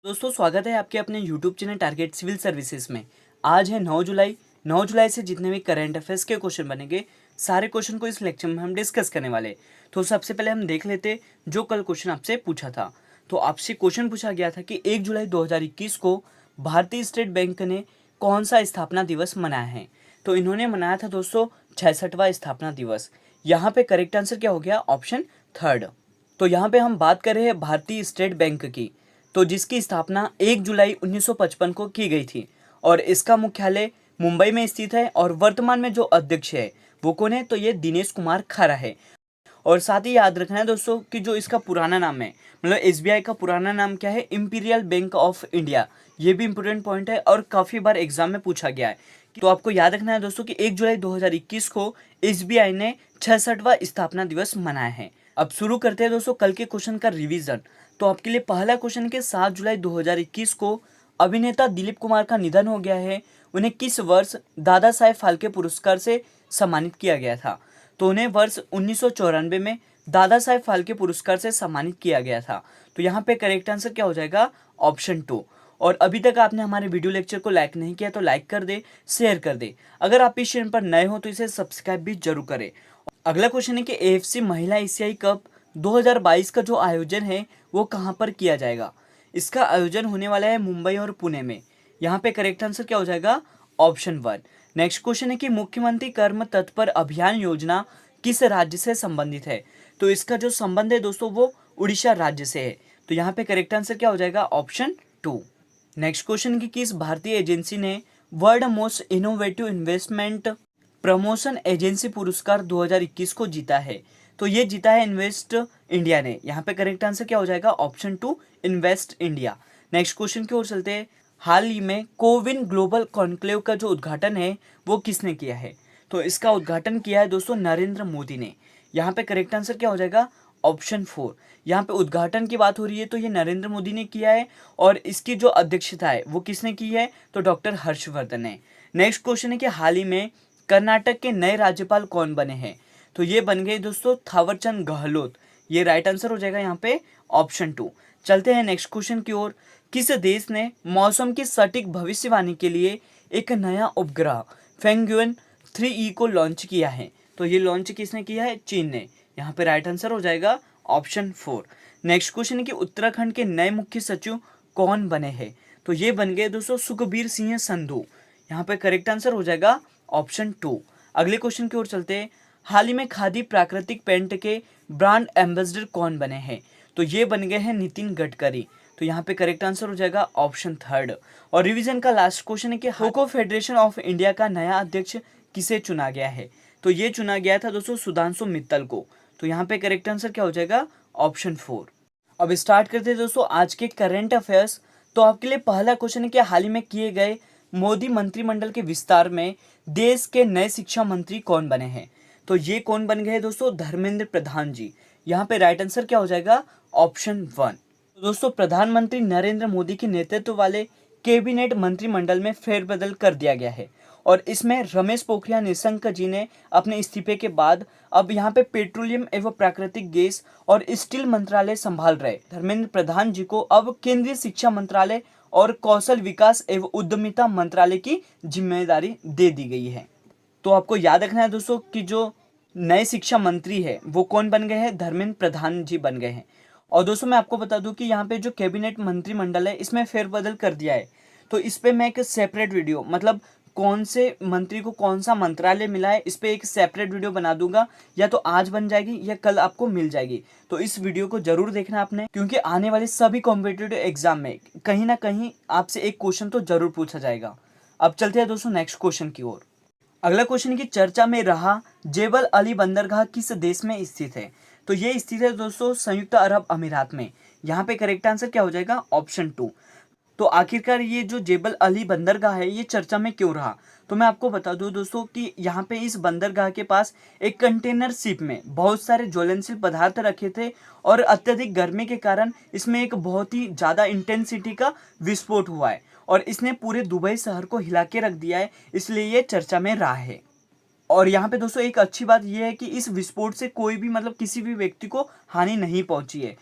दोस्तों स्वागत है आपके अपने YouTube channel target civil services में। आज है 9 जुलाई। 9 जुलाई से जितने भी करंट अफेयर्स के क्वेश्चन बनेंगे सारे क्वेश्चन को इस लेक्चर में हम डिस्कस करने वाले। तो सबसे पहले हम देख लेते जो कल क्वेश्चन आपसे पूछा था। तो आपसे क्वेश्चन पूछा गया था कि 1 जुलाई 2021 को भारतीय स्टेट बैंक ने कौन सा स्थापना दिवस मनाया है। तो इन्होंने मनाया था दोस्तों 66वां स्थापना दिवस। यहाँ पे करेक्ट आंसर क्या हो गया, ऑप्शन थर्ड। तो यहाँ पे हम बात कर रहे हैं भारतीय स्टेट बैंक की, तो जिसकी स्थापना 1 जुलाई 1955 को की गई थी और इसका मुख्यालय मुंबई में स्थित है। और वर्तमान में जो अध्यक्ष है वो कौन है, तो ये दिनेश कुमार खरा है। और साथ ही याद रखना है दोस्तों कि जो इसका पुराना नाम है, मतलब एसबीआई का पुराना नाम क्या है, इंपीरियल बैंक ऑफ इंडिया। ये भी इंपॉर्टेंट पॉइंट है और काफ़ी बार एग्जाम में पूछा गया है। तो आपको याद रखना है दोस्तों कि 1 जुलाई 2021 को एसबीआई ने 66वां स्थापना दिवस मनाया है। अब शुरू करते हैं दोस्तों कल के क्वेश्चन का रिवीजन। तो आपके लिए पहला क्वेश्चन के 7 जुलाई 2021 को अभिनेता दिलीप कुमार का निधन हो गया है। उन्हें किस वर्ष दादा साहेब फाल्के पुरस्कार से सम्मानित किया गया था। तो उन्हें वर्ष 1994 में दादा साहेब फाल्के पुरस्कार से सम्मानित किया गया था। तो यहाँ पे करेक्ट आंसर क्या हो जाएगा, ऑप्शन 2। और अभी तक आपने हमारे वीडियो लेक्चर को लाइक नहीं किया तो लाइक कर दे, शेयर कर दे। अगर आप इस चैनल पर नए हो तो इसे सब्सक्राइब भी जरूर करें। अगला क्वेश्चन है कि एएफसी महिला एशियाई कप 2022 का जो आयोजन है वो कहाँ पर किया जाएगा। इसका आयोजन होने वाला है मुंबई और पुणे में। यहाँ पे करेक्ट आंसर क्या हो जाएगा, ऑप्शन 1। नेक्स्ट क्वेश्चन है कि मुख्यमंत्री कर्म तत्पर अभियान योजना किस राज्य से संबंधित है। तो इसका जो संबंध है दोस्तों वो उड़ीसा राज्य से है। तो यहाँ पे करेक्ट आंसर क्या हो जाएगा, ऑप्शन 2। नेक्स्ट क्वेश्चन की किस भारतीय एजेंसी ने world most innovative investment promotion agency पुरस्कार 2021 को जीता है। तो ये जीता है इन्वेस्ट इंडिया ने। यहाँ पे करेक्ट आंसर क्या हो जाएगा, option 2, invest India. Next question की ओर चलते हैं। हाल ही में कोविन ग्लोबल कॉन्क्लेव का जो उद्घाटन है वो किसने किया है। तो इसका उद्घाटन किया है दोस्तों नरेंद्र मोदी ने। यहाँ पे करेक्ट आंसर क्या हो जाएगा, ऑप्शन 4। यहाँ पे उद्घाटन की बात हो रही है तो ये नरेंद्र मोदी ने किया है और इसकी जो अध्यक्षता है वो किसने की है, तो डॉक्टर हर्षवर्धन ने। नेक्स्ट क्वेश्चन है कि हाल ही में कर्नाटक के नए राज्यपाल कौन बने हैं। तो ये बन गए दोस्तों थावरचंद गहलोत। ये राइट आंसर हो जाएगा यहाँ पे ऑप्शन 2। चलते हैं नेक्स्ट क्वेश्चन की ओर। किस देश ने मौसम की सटीक भविष्यवाणी के लिए एक नया उपग्रह फेंगुइन 3E को लॉन्च किया है। तो ये लॉन्च किसने किया है, चीन ने। यहाँ पे राइट आंसर हो जाएगा ऑप्शन 4। नेक्स्ट क्वेश्चन है कि उत्तराखंड के नए मुख्य सचिव कौन बने हैं। तो ये बन गए दोस्तों सुखबीर सिंह संधू। यहाँ पे करेक्ट आंसर हो जाएगा ऑप्शन 2। अगले क्वेश्चन की ओर चलते हैं। हाल ही में खादी प्राकृतिक पेंट के ब्रांड एम्बेसडर कौन बने हैं। तो ये बन गए हैं नितिन गडकरी। तो यहाँ पे करेक्ट आंसर हो जाएगा ऑप्शन 3। और रिवीजन का लास्ट क्वेश्चन है कि होको फेडरेशन ऑफ इंडिया का नया अध्यक्ष किसे चुना गया है। तो ये चुना गया था दोस्तों सुधांशु मित्तल को। तो यहाँ पे करेक्ट आंसर क्या हो जाएगा, ऑप्शन 4। अब स्टार्ट करते हैं दोस्तों आज के करंट अफेयर्स। तो आपके लिए पहला क्वेश्चन है कि हाल ही में किए गए मोदी मंत्रिमंडल के विस्तार में देश के नए शिक्षा मंत्री कौन बने हैं। तो ये कौन बन गए दोस्तों, धर्मेंद्र प्रधान जी। यहाँ पे राइट आंसर क्या हो जाएगा, ऑप्शन 1। तो दोस्तों प्रधानमंत्री नरेंद्र मोदी के नेतृत्व वाले कैबिनेट मंत्रिमंडल में फेरबदल कर दिया गया है और इसमें रमेश पोखरियाल निशंक जी ने अपने इस्तीफे के बाद अब यहाँ पे पेट्रोलियम एवं प्राकृतिक गैस और स्टील मंत्रालय संभाल रहे धर्मेंद्र प्रधान जी को अब केंद्रीय शिक्षा मंत्रालय और कौशल विकास एवं उद्यमिता मंत्रालय की जिम्मेदारी दे दी गई है। तो आपको याद रखना है दोस्तों कि जो नए शिक्षा मंत्री है वो कौन बन गए हैं, धर्मेंद्र प्रधान जी बन गए हैं। और दोस्तों मैं आपको बता दूं कि यहाँ पे जो कैबिनेट मंत्रिमंडल है इसमें फेरबदल कर दिया है। तो इस पे मैं एक सेपरेट वीडियो, मतलब कौन से मंत्री को कौन सा मंत्रालय मिला है, इस पे एक सेपरेट वीडियो बना दूंगा। या तो आज बन जाएगी या कल आपको मिल जाएगी। तो इस वीडियो को जरूर देखना आपने, क्योंकि आने वाले सभी कॉम्पिटिटिव एग्जाम में कहीं ना कहीं आपसे एक क्वेश्चन तो जरूर पूछा जाएगा। अब चलते हैं दोस्तों नेक्स्ट क्वेश्चन की ओर। अगला क्वेश्चन की चर्चा में रहा जेबल अली बंदरगाह किस देश में स्थित है। तो ये स्थित है दोस्तों संयुक्त अरब अमीरात में। यहाँ पे करेक्ट आंसर क्या हो जाएगा, ऑप्शन 2। तो आखिरकार ये जो जेबल अली बंदरगाह है ये चर्चा में क्यों रहा। तो मैं आपको बता दूं दोस्तों कि यहाँ पे इस बंदरगाह के पास एक कंटेनर शिप में बहुत सारे ज्वलनशील पदार्थ रखे थे और अत्यधिक गर्मी के कारण इसमें एक बहुत ही ज़्यादा इंटेंसिटी का विस्फोट हुआ है और इसने पूरे दुबई शहर को हिला के रख दिया है, इसलिए ये चर्चा में रहा है। और यहाँ पे दोस्तों एक अच्छी बात यह है कि इस विस्फोट से कोई भी, मतलब किसी भी व्यक्ति को हानि नहीं पहुंची है।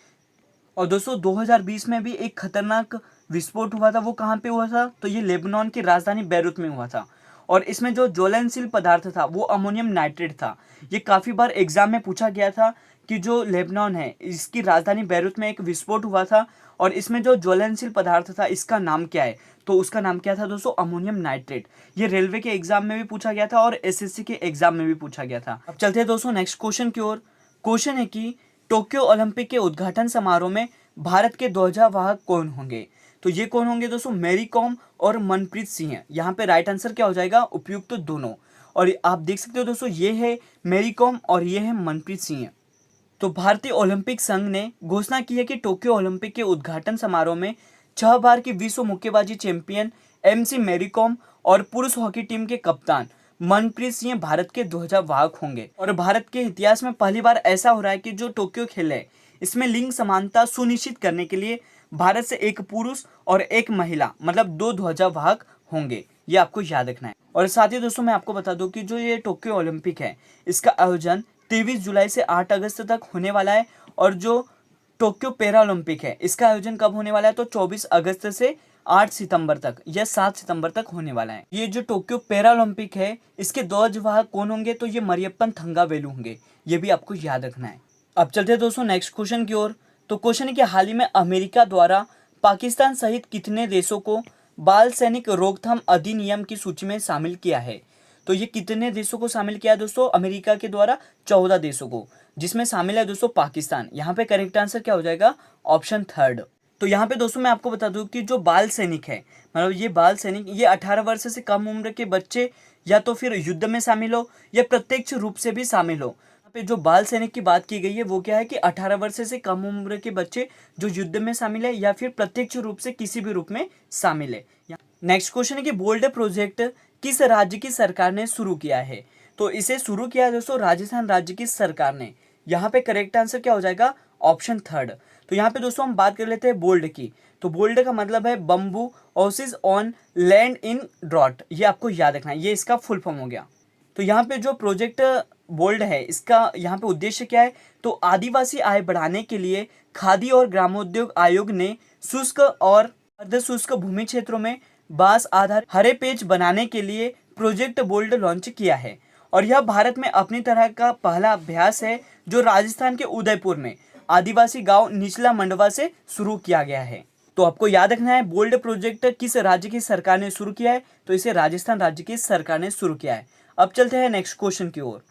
और दोस्तों 2020 में भी एक खतरनाक विस्फोट हुआ था वो कहाँ पे हुआ था, तो ये लेबनान की राजधानी बैरूत में हुआ था। और इसमें जो ज्वलनशील पदार्थ था वो अमोनियम नाइट्रेट था। ये काफ़ी बार एग्जाम में पूछा गया था कि जो लेबनान है इसकी राजधानी बैरूत में एक विस्फोट हुआ था और इसमें जो ज्वलनशील पदार्थ था इसका नाम क्या है, तो उसका नाम क्या था दोस्तों, अमोनियम नाइट्रेट। ये रेलवे के एग्जाम में भी पूछा गया था और एसएससी के एग्जाम में भी पूछा गया था। अब चलते हैं दोस्तों नेक्स्ट क्वेश्चन की ओर। क्वेश्चन है कि टोक्यो ओलंपिक के उद्घाटन समारोह में भारत के ध्वजावाहक कौन होंगे। तो ये कौन होंगे दोस्तों, मैरी कॉम और मनप्रीत सिंह है। यहाँ पे राइट आंसर क्या हो जाएगा, उपयुक्त दोनों। और आप देख सकते हो दोस्तों ये है मैरी कॉम और ये है मनप्रीत सिंह। तो भारतीय ओलंपिक संघ ने घोषणा की है कि टोक्यो ओलंपिक के उद्घाटन समारोह में 6 बार की विश्व मुक्केबाजी चैंपियन एमसी मैरी कॉम और पुरुष हॉकी टीम के कप्तान मनप्रीत सिंह भारत के ध्वजावाहक होंगे। और भारत के इतिहास में पहली बार ऐसा हो रहा है कि जो टोक्यो खेल है इसमें लिंग समानता सुनिश्चित करने के लिए भारत से एक पुरुष और एक महिला मतलब 2 ध्वजावाहक होंगे। ये आपको याद रखना है। और साथ ही दोस्तों मैं आपको बता दूं कि जो ये टोक्यो ओलंपिक है इसका आयोजन 23 जुलाई से 8 अगस्त तक होने वाला है। और जो टोक्यो पैरा ओलंपिक है इसका आयोजन कब होने वाला है, तो 24 अगस्त से 8 सितंबर तक या 7 सितंबर तक होने वाला है। ये जो टोक्यो पैरा ओलंपिक है इसके ध्वजवाहक कौन होंगे, तो ये मरियप्पन थंगावेलु होंगे। ये भी आपको याद रखना है। अब चलते हैं दोस्तों नेक्स्ट क्वेश्चन की ओर। तो क्वेश्चन है कि हाल ही में अमेरिका द्वारा पाकिस्तान सहित कितने देशों को बाल सैनिक रोकथाम अधिनियम की सूची में शामिल किया है। तो ये कितने देशों को शामिल किया है दोस्तों, अमेरिका के द्वारा 14 देशों को, जिसमें शामिल है दोस्तों पाकिस्तान। यहाँ पे करेक्ट आंसर क्या हो जाएगा, ऑप्शन थर्ड। तो यहाँ पे दोस्तों मैं आपको बता दूं कि जो बाल सैनिक है मतलब ये बाल सैनिक ये 18 वर्ष से कम उम्र के बच्चे या तो फिर युद्ध में शामिल हो या प्रत्यक्ष रूप से भी शामिल हो। यहाँ पे जो बाल सैनिक की बात की गई है वो क्या है कि 18 वर्ष से कम उम्र के बच्चे जो युद्ध में शामिल है या फिर प्रत्यक्ष रूप से किसी भी रूप में शामिल है। नेक्स्ट क्वेश्चन है कि बोल्ड प्रोजेक्ट किस राज्य की सरकार ने शुरू किया है। तो इसे शुरू किया है दोस्तों राजस्थान राज्य की सरकार ने। यहाँ पे करेक्ट आंसर क्या हो जाएगा, ऑप्शन थर्ड। तो यहाँ पे दोस्तों हम बात कर लेते हैं बोल्ड की। तो बोल्ड का मतलब है bamboo oasis on land in drought. ये आपको याद रखना है, ये इसका फुल फॉर्म हो गया। तो यहाँ पे जो प्रोजेक्ट बोल्ड है इसका यहाँ पे उद्देश्य क्या है, तो आदिवासी आय बढ़ाने के लिए खादी और ग्रामोद्योग आयोग ने शुष्क और अर्ध शुष्क भूमि क्षेत्रों में बांस आधारित हरे पेज बनाने के लिए प्रोजेक्ट बोल्ड लॉन्च किया है। और यह भारत में अपनी तरह का पहला अभ्यास है जो राजस्थान के उदयपुर में आदिवासी गांव निचला मंडवा से शुरू किया गया है। तो आपको याद रखना है बोल्ड प्रोजेक्ट किस राज्य की सरकार ने शुरू किया है, तो इसे राजस्थान राज्य की सरकार ने शुरू किया है। अब चलते हैं नेक्स्ट क्वेश्चन की ओर।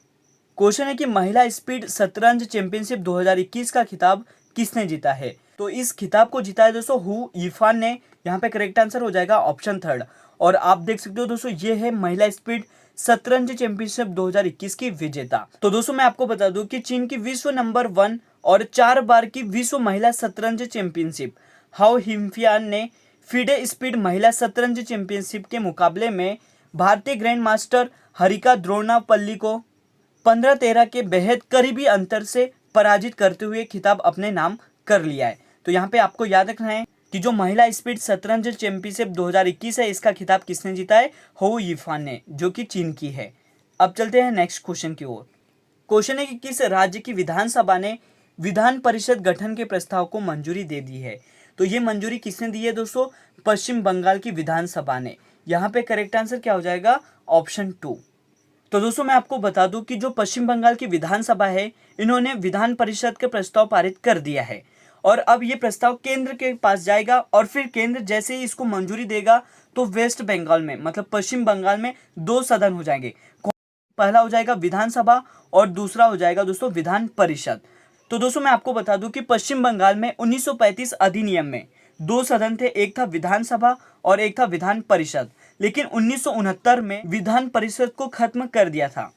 क्वेश्चन है कि महिला स्पीड शतरंज चैंपियनशिप 2021 का खिताब किसने जीता है। तो इस खिताब को जीता है दोस्तों हु यीफान ने। यहाँ पे करेक्ट आंसर हो जाएगा ऑप्शन थर्ड। और आप देख सकते हो दोस्तों ये है महिला स्पीड शतरंज चैंपियनशिप 2021 की विजेता। तो दोस्तों मैं आपको बता दूं कि चीन की विश्व नंबर 1 और 4 बार की विश्व महिला शतरंज चैंपियनशिप हाउ हिमफियान ने फिडे स्पीड महिला शतरंज चैंपियनशिप के मुकाबले में भारतीय ग्रैंड मास्टर हरिका द्रोणापल्ली को 15-13 के बेहद करीबी अंतर से पराजित करते हुए खिताब अपने नाम कर लिया है। तो यहाँ पे आपको याद रखना है कि जो महिला स्पीड शतरंज चैंपियनशिप 2021 है इसका खिताब किसने जीता है, हो यीफान ने, जो कि चीन की है। अब चलते हैं नेक्स्ट क्वेश्चन की ओर। क्वेश्चन है कि किस राज्य की विधानसभा ने विधान परिषद गठन के प्रस्ताव को मंजूरी दे दी है। तो ये मंजूरी किसने दी है दोस्तों, पश्चिम बंगाल की विधानसभा ने। यहाँ पे करेक्ट आंसर क्या हो जाएगा, ऑप्शन 2। तो दोस्तों मैं आपको बता दूं कि जो पश्चिम बंगाल की विधानसभा है इन्होंने विधान परिषद के प्रस्ताव पारित कर दिया है। और अब ये प्रस्ताव केंद्र के पास जाएगा और फिर केंद्र जैसे ही इसको मंजूरी देगा तो वेस्ट बंगाल में मतलब पश्चिम बंगाल में 2 सदन हो जाएंगे। पहला हो जाएगा विधानसभा और दूसरा हो जाएगा दोस्तों विधान परिषद। तो दोस्तों मैं आपको बता दूं कि पश्चिम बंगाल में 1935 अधिनियम में 2 सदन थे, एक था विधानसभा और एक था विधान परिषद। लेकिन 1969 में विधान परिषद को खत्म कर दिया था।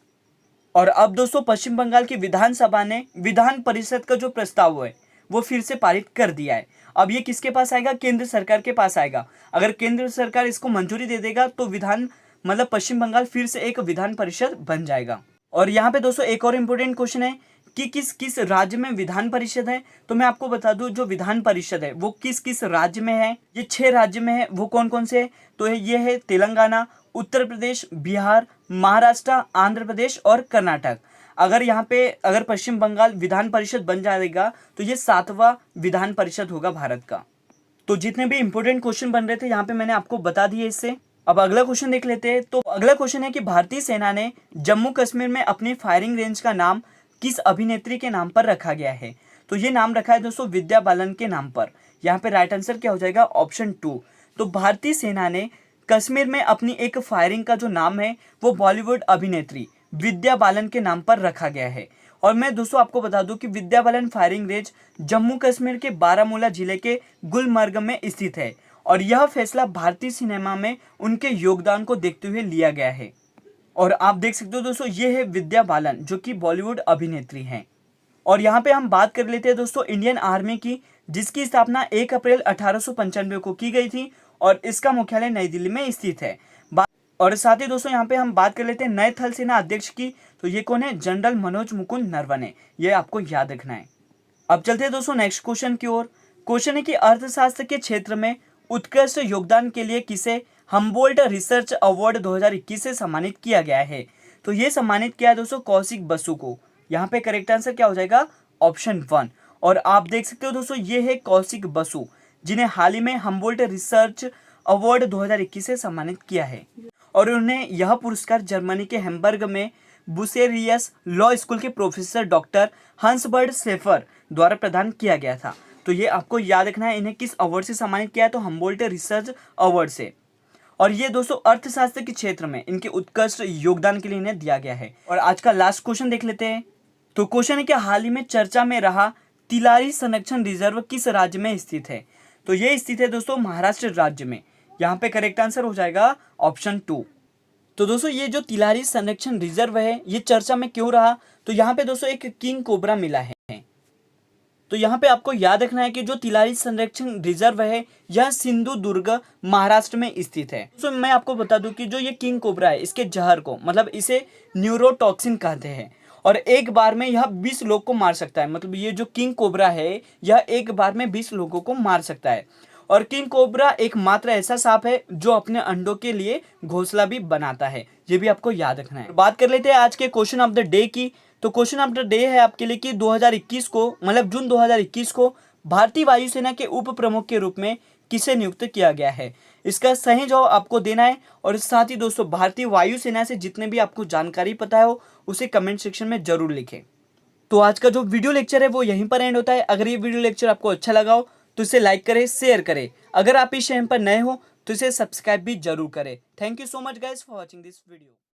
और अब दोस्तों पश्चिम बंगाल की विधानसभा ने विधान परिषद का जो प्रस्ताव है वो फिर से पारित कर दिया है। अब ये किसके पास आएगा, केंद्र सरकार के पास आएगा। अगर केंद्र सरकार इसको मंजूरी दे देगा तो विधान मतलब पश्चिम बंगाल फिर से एक विधान परिषद बन जाएगा। और यहाँ पे दोस्तों एक और इम्पोर्टेंट क्वेश्चन है कि किस किस राज्य में विधान परिषद है। तो मैं आपको बता दूं जो विधान परिषद है वो किस किस राज्य में है। ये 6 राज्य में है। वो कौन कौन से है, तो ये है तेलंगाना, उत्तर प्रदेश, बिहार, महाराष्ट्र, आंध्र प्रदेश और कर्नाटक। अगर यहाँ पे अगर पश्चिम बंगाल विधान परिषद बन जाएगा तो ये 7वां विधान परिषद होगा भारत का। तो जितने भी इंपॉर्टेंट क्वेश्चन बन रहे थे यहाँ पे मैंने आपको बता दिए इससे। अब अगला क्वेश्चन देख लेते हैं। तो अगला क्वेश्चन है कि भारतीय सेना ने जम्मू कश्मीर में अपनी फायरिंग रेंज का नाम किस अभिनेत्री के नाम पर रखा गया है? तो ये नाम रखा है दोस्तों विद्या बालन के नाम पर। यहाँ पे राइट आंसर क्या हो जाएगा? ऑप्शन 2। तो भारतीय सेना ने कश्मीर में अपनी एक फायरिंग का जो नाम है वो बॉलीवुड अभिनेत्री विद्या बालन के नाम पर रखा गया है। और मैं दोस्तों आपको बता दूं कि विद्या बालन फायरिंग रेंज जम्मू कश्मीर के बारामूला जिले के गुलमर्ग में स्थित है और यह फैसला भारतीय सिनेमा में उनके योगदान को देखते हुए लिया गया है। और आप देख सकते हो दोस्तों ये है विद्या बालन जो कि बॉलीवुड अभिनेत्री हैं। और यहाँ पे हम बात कर लेते हैं दोस्तों इंडियन आर्मी की, जिसकी स्थापना 1 अप्रैल 1895 को की गई थी और इसका मुख्यालय नई दिल्ली में स्थित है। और साथ ही दोस्तों यहाँ पे हम बात कर लेते हैं नए थल सेना अध्यक्ष की। तो ये कौन है? जनरल मनोज मुकुंद नरवणे। ये आपको याद रखना है। अब चलते हैं दोस्तों नेक्स्ट क्वेश्चन की ओर। क्वेश्चन है कि अर्थशास्त्र के क्षेत्र में उत्कृष्ट योगदान के लिए किसे हम्बोल्ट रिसर्च अवार्ड 2021 से सम्मानित किया गया है? तो ये सम्मानित किया है दोस्तों कौशिक बसु को। यहाँ पे करेक्ट आंसर क्या हो जाएगा? ऑप्शन 1। और आप देख सकते हो दोस्तों ये है कौशिक बसु, जिन्हें हाल ही में हम्बोल्ट रिसर्च अवार्ड 2021 से सम्मानित किया है। और उन्हें यह पुरस्कार जर्मनी के हैम्बर्ग में बुसेरियस लॉ स्कूल के प्रोफेसर डॉक्टर हंसबर्ट शेफर द्वारा प्रदान किया गया था। तो ये आपको याद रखना है, इन्हें किस अवार्ड से सम्मानित किया है? तो हम्बोल्ट रिसर्च अवार्ड से। और ये दोस्तों अर्थशास्त्र के क्षेत्र में इनके उत्कृष्ट योगदान के लिए इन्हें दिया गया है। और आज का लास्ट क्वेश्चन देख लेते हैं। तो क्वेश्चन है कि हाल ही में चर्चा में रहा तिलारी संरक्षण रिजर्व किस राज्य में स्थित है? तो ये स्थित है दोस्तों महाराष्ट्र राज्य में। यहाँ पे करेक्ट आंसर हो जाएगा ऑप्शन 2। तो दोस्तों ये जो तिलारी संरक्षण रिजर्व है ये चर्चा में क्यों रहा? तो यहाँ पे दोस्तों एक किंग कोबरा मिला है। तो यहाँ पे आपको याद रखना है कि जो तिलारी संरक्षण रिजर्व है यह सिंधुदुर्ग महाराष्ट्र में स्थित है। तो मैं आपको बता दूं कि जो ये किंग कोबरा है इसके जहर को मतलब इसे न्यूरोटॉक्सिन कहते हैं और एक बार में यह 20 लोग को मार सकता है। मतलब ये जो किंग कोबरा है यह एक बार में 20 लोगों को मार सकता है। और किंग कोबरा एकमात्र ऐसा सांप है जो अपने अंडों के लिए घोंसला भी बनाता है। ये भी आपको याद रखना है। बात कर लेते हैं आज के क्वेश्चन ऑफ द डे की। तो क्वेश्चन ऑफ द डे है आपके लिए कि 2021 को मतलब जून 2021 को भारतीय वायुसेना के उप प्रमुख के रूप में किसे नियुक्त किया गया है? इसका सही जवाब आपको देना है। और साथ ही दोस्तों भारतीय वायुसेना से जितने भी आपको जानकारी पता हो उसे कमेंट सेक्शन में जरूर लिखें। तो आज का जो वीडियो लेक्चर है वो यहीं पर एंड होता है। अगर ये वीडियो लेक्चर आपको अच्छा लगा हो तो इसे लाइक करें, शेयर करें। अगर आप इस चैनल पर नए हो तो इसे सब्सक्राइब भी जरूर करें। Thank you so much guys for watching this video.